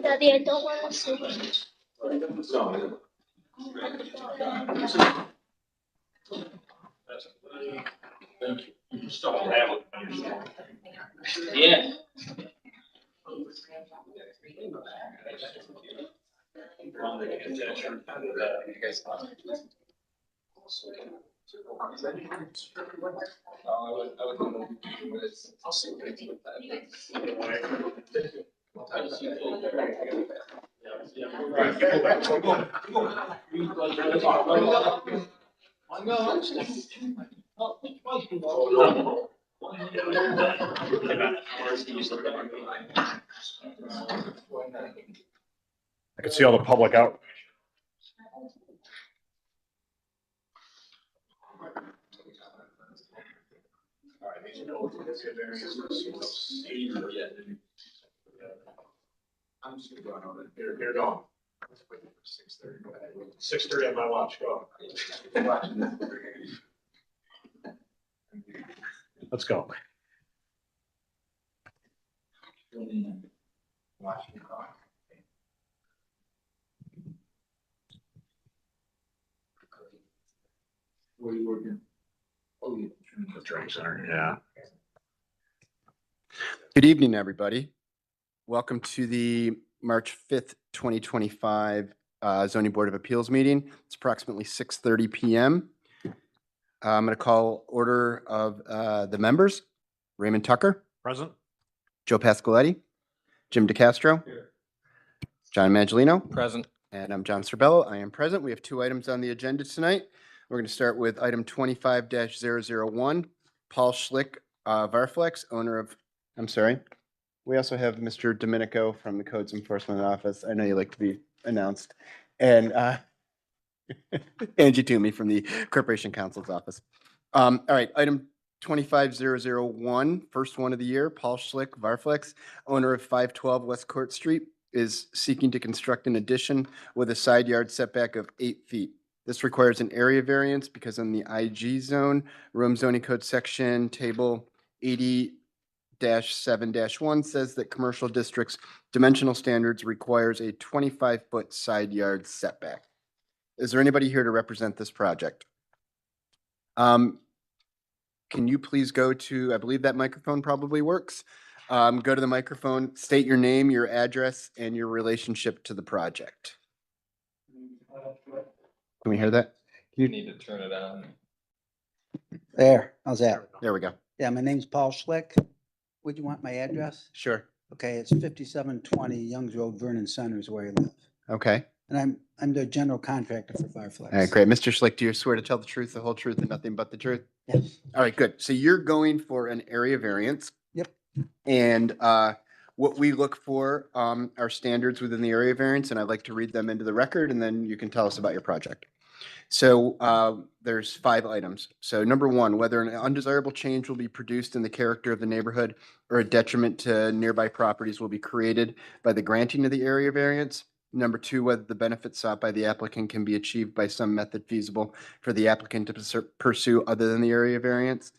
Daddy, I don't want to see. Yeah. I can see all the public out. I'm just gonna go on over. Here, go. 6:30 on my watch, go. Let's go. What are you working? Oh, yeah. The training center, yeah. Good evening, everybody. Welcome to the March 5th, 2025 Zoning Board of Appeals meeting. It's approximately 6:30 PM. I'm going to call order of the members. Raymond Tucker, Present? Joe Pascoletti, Jim DeCastro, John Maggiolino, Present. and I'm John Sorbello. I am present. We have two items on the agenda tonight. We're going to start with item 25-001, Paul Schlick, Varflex, owner of, I'm sorry. We also have Mr. Domenico from the Codes Enforcement Office. I know you like to be announced. And Angie Toomey from the Corporation Counsel's Office. All right, item 25-001, first one of the year, Paul Schlick, Varflex, owner of 512 West Court Street, is seeking to construct an addition with a side yard setback of 8 feet. This requires an area variance because in the IG zone, Rome zoning code section table 80-7-1 says that commercial districts dimensional standards requires a 25-foot side yard setback. Is there anybody here to represent this project? Can you please go to, I believe that microphone probably works. Go to the microphone, state your name, your address, and your relationship to the project. Can we hear that? You need to turn it on. There, how's that? There we go. Yeah, my name's Paul Schlick. Would you want my address? Sure. Okay, it's 5720 Youngs Road, Vernon Center is where I live. Okay. And I'm the general contractor for Fireflex. All right, great. Mr. Schlick, do you swear to tell the truth, the whole truth, and nothing but the truth? Yes. All right, good. So you're going for an area variance. Yep. And what we look for are standards within the area variance, and I'd like to read them into the record, and then you can tell us about your project. So there's 5 items. So number 1, whether an undesirable change will be produced in the character of the neighborhood or a detriment to nearby properties will be created by the granting of the area variance. Number 2, whether the benefits sought by the applicant can be achieved by some method feasible for the applicant to pursue other than the area variance.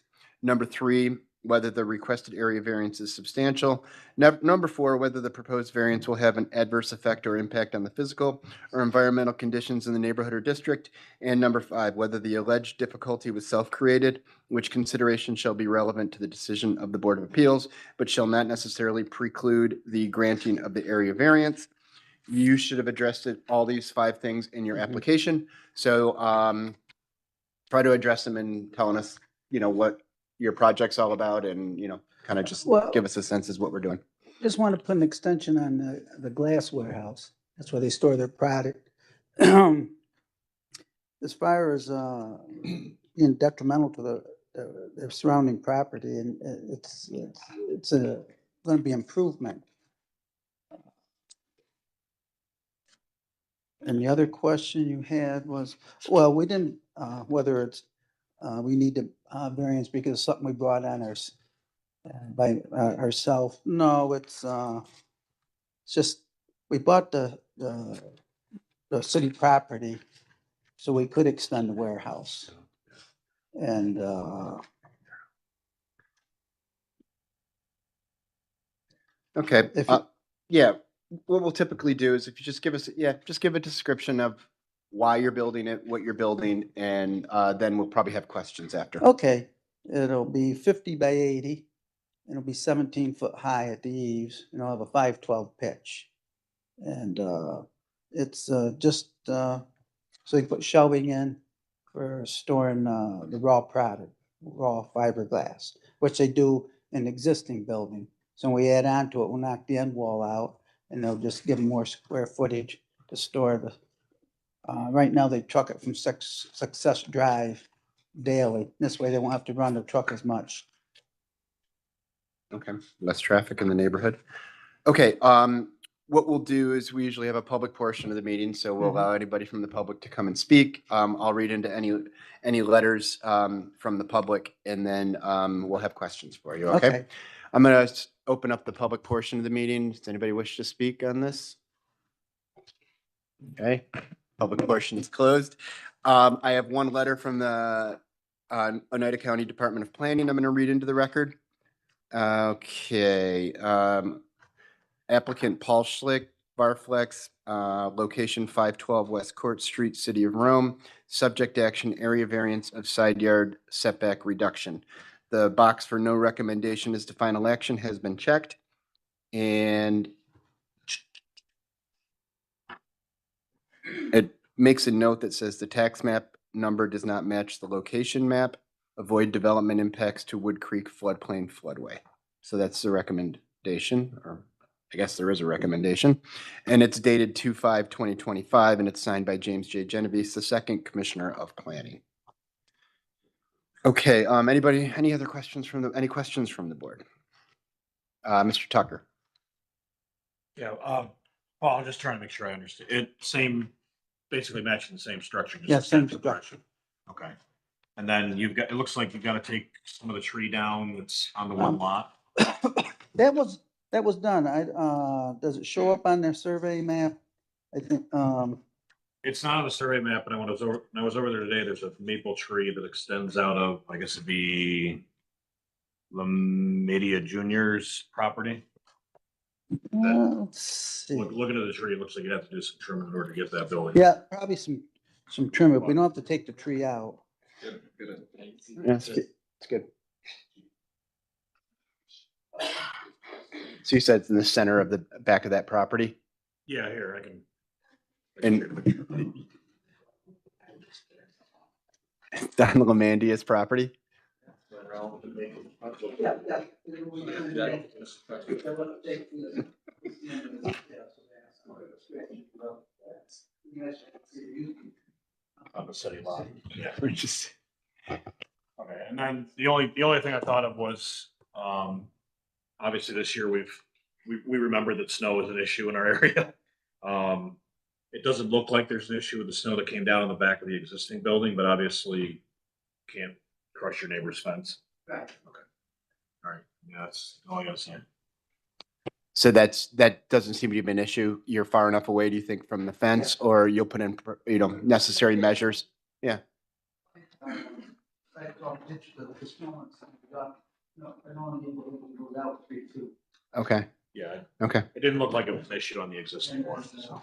Number 3, whether the requested area variance is substantial. Number 4, whether the proposed variance will have an adverse effect or impact on the physical or environmental conditions in the neighborhood or district. And number 5, whether the alleged difficulty was self-created, which consideration shall be relevant to the decision of the Board of Appeals, but shall not necessarily preclude the granting of the area variance. You should have addressed all these 5 things in your application. So try to address them and telling us, what your project's all about and, kind of just give us a sense as what we're doing. Just want to put an extension on the glass warehouse. That's where they store their product. As far as being detrimental to the surrounding property, and it's going to be improvement. And the other question you had was, well, we didn't, whether it's, we need to variance because it's something we brought on by ourselves. No, it's just, we bought the city property so we could extend the warehouse. And Okay, If you- yeah, what we'll typically do is if you just give us, just give a description of why you're building it, what you're building, and then we'll probably have questions after. Okay, it'll be 50 by 80. It'll be 17 foot high at the eaves, and it'll have a 512 pitch. And it's just so you put shelving in for storing the raw product, raw fiberglass, which they do in existing building. So when we add on to it, we'll knock the end wall out, and they'll just give them more square footage to store the. Right now, they truck it from Success Drive daily. This way, they won't have to run the truck as much. Okay, less traffic in the neighborhood. Okay, what we'll do is we usually have a public portion of the meeting, so we'll allow anybody from the public to come and speak. I'll read into any letters from the public, and then we'll have questions for you, okay? I'm gonna open up the public portion of the meeting. Does anybody wish to speak on this? Okay, public portion is closed. I have one letter from the Oneida County Department of Planning I'm gonna read into the record. Okay, applicant Paul Schlick, Barflex, location 512 West Court Street, City of Rome, subject action area variance of side yard setback reduction. The box for no recommendation as to final action has been checked. And it makes a note that says the tax map number does not match the location map. Avoid development impacts to Wood Creek floodplain floodway. So that's the recommendation, or I guess there is a recommendation. And it's dated 2/5/2025, and it's signed by James J. Genovese, the second Commissioner of Planning. Okay, anybody, any other questions any questions from the board? Mr. Tucker. Yeah, Paul, I'm just trying to make sure I understand. Basically matching the same structure. just Yeah, a same different structure. direction. Okay. And then it looks like you've got to take some of the tree down that's on the one lot. That was done. Does it show up on their survey map? I think, It's not on the survey map, but when I was over there today, there's a maple tree that extends out of, I guess it'd be Media Junior's property. let's see. Looking at the tree, it looks like you have to do some trimming in order to get that building. Yeah, probably some trim. If we don't have to take the tree out. Yeah, it's good. So you said it's in the center of the back of that property? Yeah, here, I can. And Don Lamandia's property? On the city lot. Yeah. We're just, Okay, and then the only thing I thought of was, obviously this year we remember that snow is an issue in our area. It doesn't look like there's an issue with the snow that came down on the back of the existing building, but obviously can't crush your neighbor's fence. Okay. All right, yeah, that's all I gotta say. so that doesn't seem to be an issue. You're far enough away, do you think, from the fence, or you'll put in, necessary measures? Yeah. Okay, Yeah, okay. it didn't look like it was an issue on the existing one, so.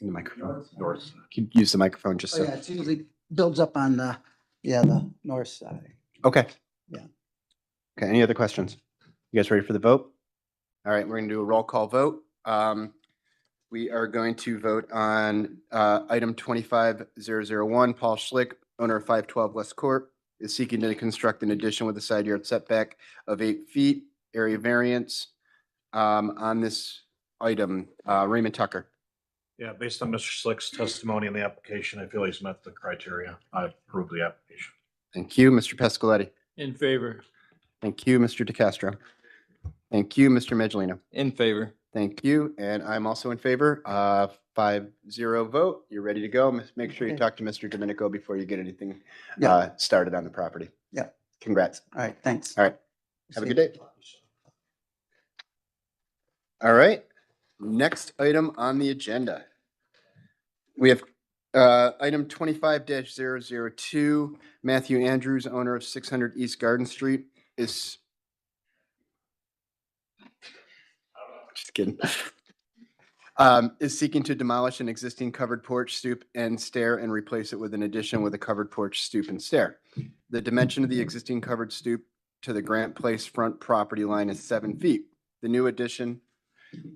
In the microphone. North. Can you use the microphone just Oh, so? yeah, it usually builds up on the north side. Okay. Yeah. Okay, any other questions? You guys ready for the vote? All right, we're gonna do a roll call vote. We are going to vote on item 25001. Paul Schlick, owner of 512 West Court, is seeking to construct an addition with a side yard setback of 8 feet, area variance. On this item, Raymond Tucker. Yeah, based on Mr. Slick's testimony in the application, I feel he's met the criteria. I approve the application. Thank you, Mr. Pescoletti. In favor. Thank you, Mr. DeCastro. Thank you, Mr. Maggiolino. In favor. Thank you, and I'm also in favor. 5-0 vote. You're ready to go. Make sure you Okay. talk to Mr. Domenico before you get anything Yeah. started on the property. Yeah. Congrats. All right, thanks. All right. Have a good day. All right. Next item on the agenda. We have Item 25-002, Matthew Andrews, owner of 600 East Garden Street, is. Just kidding. Is seeking to demolish an existing covered porch, stoop, and stair and replace it with an addition with a covered porch, stoop, and stair. The dimension of the existing covered stoop to the Grant Place front property line is 7 feet. The new addition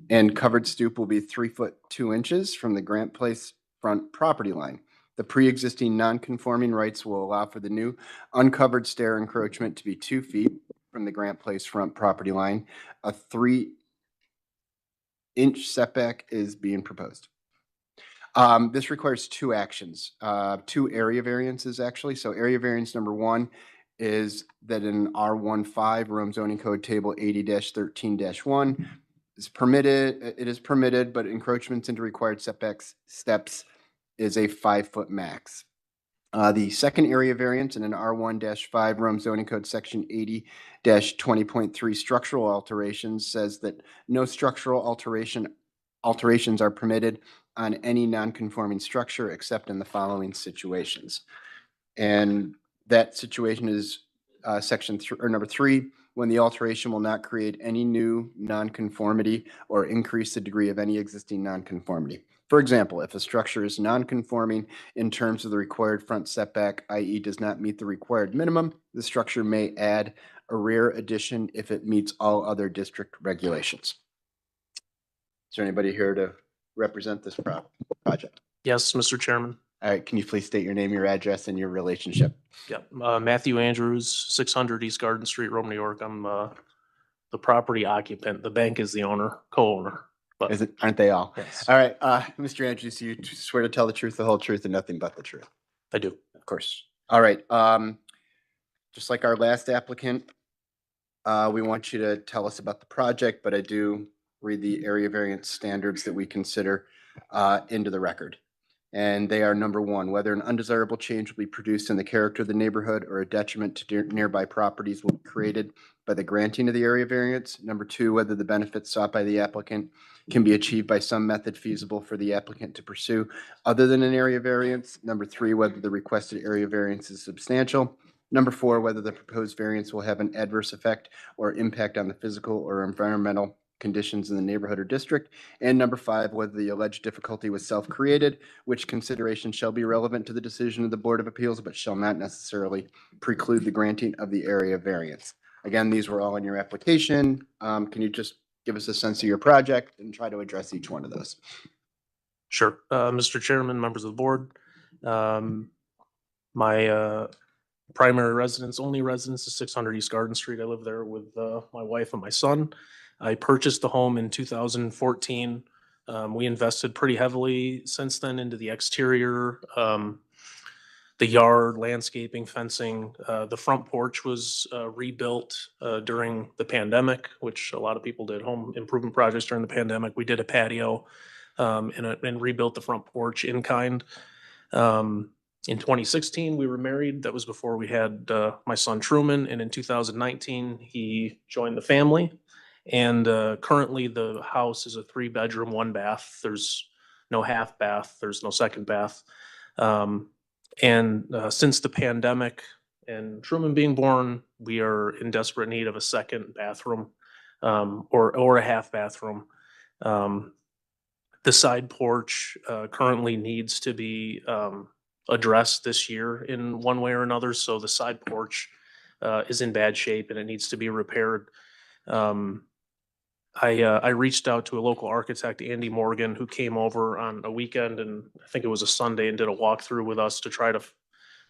and covered stoop will be 3 foot 2 inches from the Grant Place front property line. The pre-existing non-conforming rights will allow for the new uncovered stair encroachment to be 2 feet from the Grant Place front property line. A 3-inch setback is being proposed. This requires 2 actions, 2 area variances actually. So area variance number 1 is that in R15 Rome zoning code table 80-13-1 is permitted, it is permitted, but encroachments into required setbacks steps is a 5-foot max. The second area variance in an R1-5 Rome zoning code section 80-20.3 structural alterations says that no structural alterations are permitted on any non-conforming structure except in the following situations. And that situation is number 3, when the alteration will not create any new nonconformity or increase the degree of any existing nonconformity. For example, if a structure is nonconforming in terms of the required front setback, i.e. does not meet the required minimum, the structure may add a rear addition if it meets all other district regulations. Is there anybody here to represent this project? Yes, Mr. Chairman. All right, can you please state your name, your address, and your relationship? Yep. Matthew Andrews, 600 East Garden Street, Rome, New York. I'm the property occupant. The bank is the owner, co-owner. But Aren't they all? yes, All right, Mr. Andrews, you swear to tell the truth, the whole truth, and nothing but the truth. I do. Of course. All right, just like our last applicant, we want you to tell us about the project, but I do read the area variance standards that we consider into the record. And they are number 1, whether an undesirable change will be produced in the character of the neighborhood or a detriment to nearby properties will be created by the granting of the area variance. Number 2, whether the benefits sought by the applicant can be achieved by some method feasible for the applicant to pursue other than an area variance. Number 3, whether the requested area variance is substantial. Number 4, whether the proposed variance will have an adverse effect or impact on the physical or environmental conditions in the neighborhood or district. And number 5, whether the alleged difficulty was self-created, which consideration shall be relevant to the decision of the Board of Appeals, but shall not necessarily preclude the granting of the area variance. Again, these were all in your application. Can you just give us a sense of your project and try to address each one of those? Sure. Mr. Chairman, members of the board, my primary residence, only residence is 600 East Garden Street. I live there with my wife and my son. I purchased the home in 2014. We invested pretty heavily since then into the exterior, the yard, landscaping, fencing. The front porch was rebuilt during the pandemic, which a lot of people did home improvement projects during the pandemic. We did a patio and rebuilt the front porch in kind. In 2016, we were married. That was before we had my son Truman. And in 2019, he joined the family. And currently the house is a 3-bedroom, 1-bath. There's no half bath. There's no second bath. And since the pandemic and Truman being born, we are in desperate need of a second bathroom or a half bathroom. The side porch currently needs to be addressed this year in one way or another. So the side porch is in bad shape and it needs to be repaired. I reached out to a local architect, Andy Morgan, who came over on a weekend, and I think it was a Sunday, and did a walkthrough with us to try to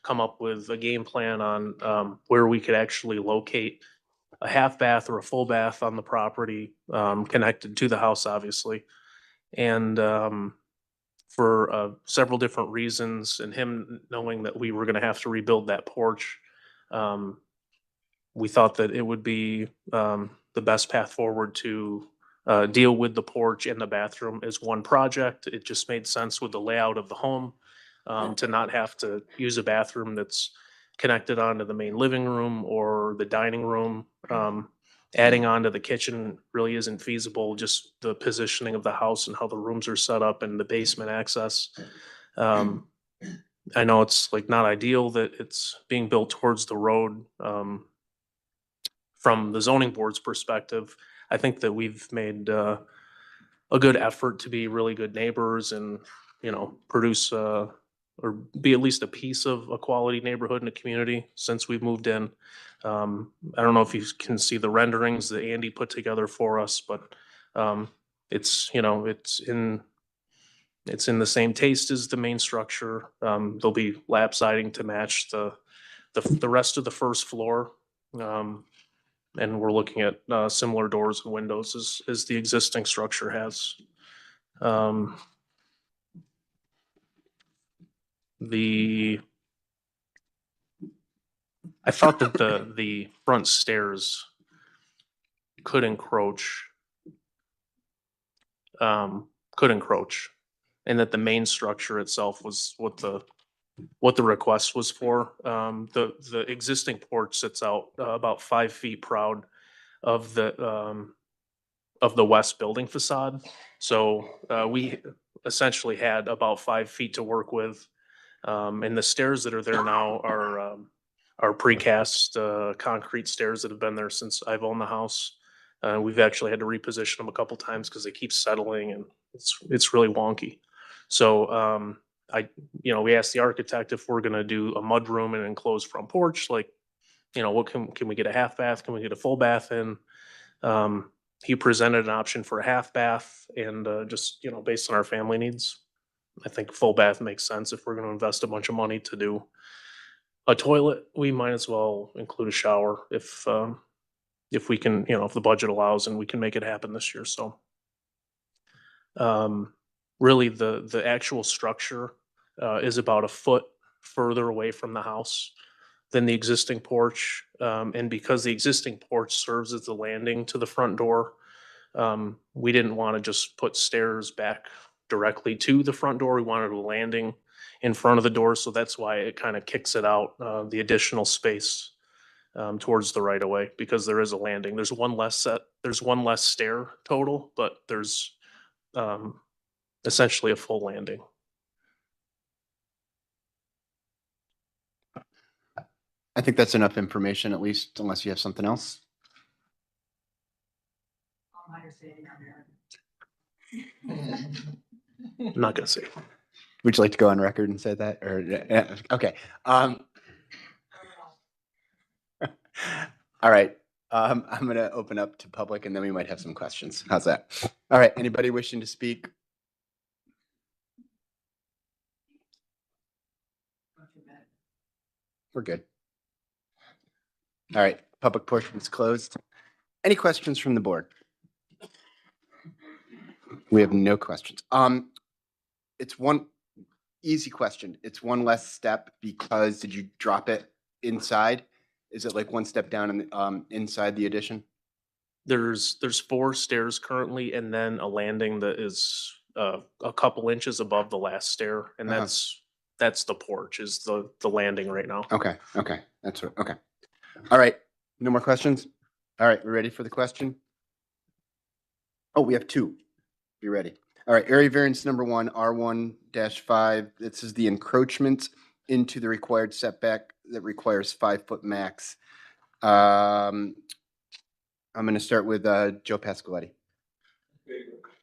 come up with a game plan on where we could actually locate a half bath or a full bath on the property, connected to the house, obviously. And for several different reasons, and him knowing that we were going to have to rebuild that porch, we thought that it would be the best path forward to deal with the porch and the bathroom as one project. It just made sense with the layout of the home to not have to use a bathroom that's connected onto the main living room or the dining room. Adding on to the kitchen really isn't feasible, just the positioning of the house and how the rooms are set up and the basement access. I know it's like not ideal that it's being built towards the road. From the zoning board's perspective, I think that we've made a good effort to be really good neighbors and, you know, produce or be at least a piece of a quality neighborhood in the community since we've moved in. I don't know if you can see the renderings that Andy put together for us, but it's, you know, it's in the same taste as the main structure. There'll be lap siding to match the rest of the first floor. And we're looking at similar doors and windows as the existing structure has. The I thought that the front stairs could encroach, could encroach, and that the main structure itself was what the request was for. The existing porch sits out about 5 feet proud of the west building facade. So we essentially had about 5 feet to work with. And the stairs that are there now are precast concrete stairs that have been there since I've owned the house. We've actually had to reposition them a couple times because they keep settling and it's really wonky. So we asked the architect if we're gonna do a mud room and enclosed front porch, like, you know, what can we get a half bath? Can we get a full bath in? He presented an option for a half bath and just, you know, based on our family needs. I think full bath makes sense. If we're gonna invest a bunch of money to do a toilet, we might as well include a shower if we can, you know, if the budget allows and we can make it happen this year. So really the actual structure is about a foot further away from the house than the existing porch. And because the existing porch serves as the landing to the front door, we didn't want to just put stairs back directly to the front door. We wanted a landing in front of the door. So that's why it kind of kicks it out, the additional space towards the right of way, because there is a landing. There's one less stair total, but there's essentially a full landing. I think that's enough information, at least, unless you have something else. I'm not gonna say. Would you like to go on record and say that? Or, yeah, okay. All right. I'm going to open up to public and then we might have some questions. How's that? All right. Anybody wishing to speak? We're good. All right. Public portion is closed. Any questions from the board? We have no questions. It's one easy question. It's one less step because did you drop it inside? Is it like one step down in, inside the addition? There's 4 stairs currently, and then a landing that is a couple inches above the last stair, and Uh-huh. that's the porch, is the landing right now. Okay. Okay. That's right. Okay. All right. No more questions? All right. We're ready for the question? Oh, we have 2. Be ready. All right. Area variance number 1, R1-5. This is the encroachment into the required setback that requires 5-foot max. I'm going to start with Joe Pasqualetti.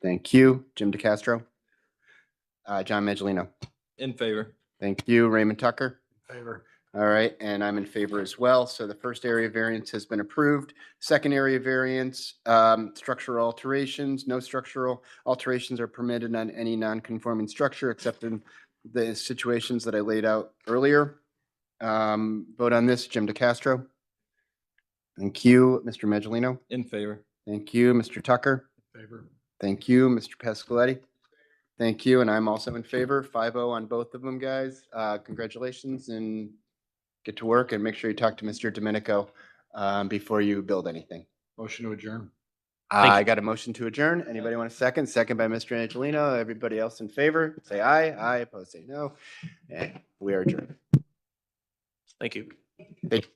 Thank you. Jim DeCastro. John Maggiolino. In favor. Thank you. Raymond Tucker. Favor. All right, and I'm in favor as well. So the first area variance has been approved. Second area variance, structural alterations. No structural alterations are permitted on any non-conforming structure except in the situations that I laid out earlier. Vote on this, Jim DeCastro. Thank you, Mr. Maggiolino. In favor. Thank you, Mr. Tucker. Favor. Thank you, Mr. Pasqualetti. Thank you, and I'm also in favor. 5-0 on both of them, guys. Congratulations and get to work, and make sure you talk to Mr. Domenico before you build anything. Motion to adjourn. I got a motion to adjourn. Anybody want a second? Second by Mr. Angelino. Everybody else in favor, say aye. Aye, opposed, say no. And we are adjourned. Thank you. Thank you.